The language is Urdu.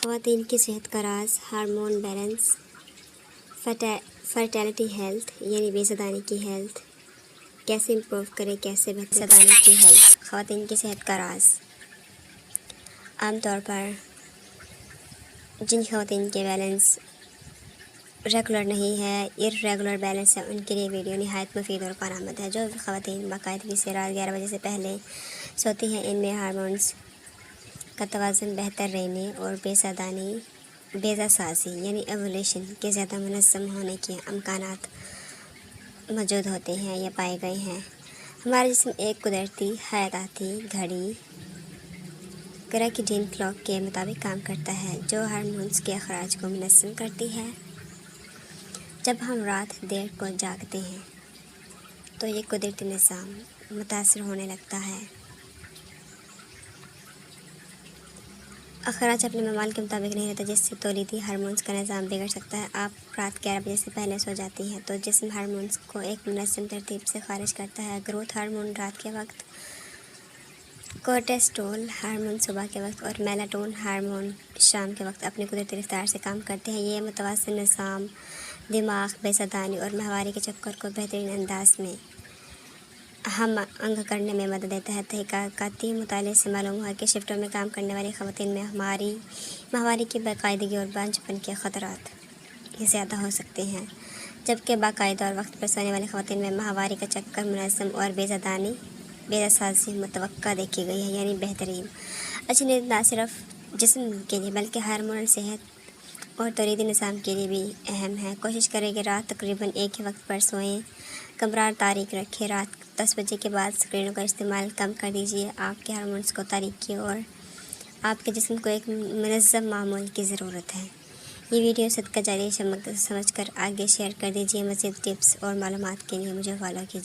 خواتین کی صحت کا راز ہارمون بیلنس، فرٹیلٹی ہیلتھ یعنی بے زادانی کی ہیلتھ کیسے امپروو کرے، کیسے بے زادانی کی ہیلتھ۔ خواتین کی صحت کا راز عام طور پر جن خواتین کے بیلنس ریگولر نہیں ہے، ریگولر بیلنس ہے، ان کے لیے ویڈیو نہایت مفید اور کارآمد ہے۔ جو خواتین باقاعدگی سے رات 11 بجے سے پہلے سوتی ہیں، ان میں ہارمونز کا توازن بہتر رہنے اور بیضا سازی یعنی ایوولیشن کے زیادہ منظم ہونے کے امکانات موجود ہوتے ہیں یا پائے گئے ہیں۔ ہمارا جسم ایک قدرتی حیاتیاتی گھڑی کراکیڈین کلاک کے مطابق کام کرتا ہے، جو ہارمونز کے اخراج کو منظم کرتی ہے۔ جب ہم رات دیر کو جاگتے ہیں تو یہ قدرتی نظام متاثر ہونے لگتا ہے۔ اخراج اپنے معمول کے مطابق نہیں رہتا، جس سے تولیدی ہارمونز کا نظام بگڑ سکتا ہے۔ آپ رات 11 بجے سے پہلے سو جاتی ہیں تو جسم ہارمونز کو ایک منظم ترتیب سے خارج کرتا ہے۔ گروتھ ہارمون رات کے وقت، کورٹیسول ہارمون صبح کے وقت اور میلاٹونن ہارمون شام کے وقت اپنی قدرتی رفتار سے کام کرتے ہیں۔ یہ متوازن نظام دماغ، بے زادانی اور ماہواری کے چکر کو بہترین انداز میں ہم آہنگ کرنے میں مدد دیتا ہے۔ تحقیقاتی مطالعے سے معلوم ہوا کہ شفٹوں میں کام کرنے والی خواتین میں ماہواری کی باقاعدگی اور بانجھ پن کے خطرات زیادہ ہو سکتے ہیں، جبکہ باقاعدہ اور وقت پر سونے والی خواتین میں ماہواری کا چکر منظم اور بیضا سازی متوقع دیکھی گئی ہے، یعنی بہترین۔ اچھی نیند نہ صرف جسم کے لیے بلکہ ہارمونل صحت اور تولیدی نظام کے لیے بھی اہم ہے۔ کوشش کریں کہ رات تقریباً ایک ہی وقت پر سوئیں۔ کمرہ تاریک رکھیں۔ رات 10 بجے کے بعد اسکرینوں کا استعمال کم کر دیجیے۔ آپ کے ہارمونز کو تاریک کیے اور آپ کے جسم کو ایک منظم معمول کی ضرورت ہے۔ یہ ویڈیو صدقہ جاریہ سمجھ کر آگے شیئر کر دیجیے۔ مزید ٹپس اور معلومات کے لیے مجھے فالو کیجیے۔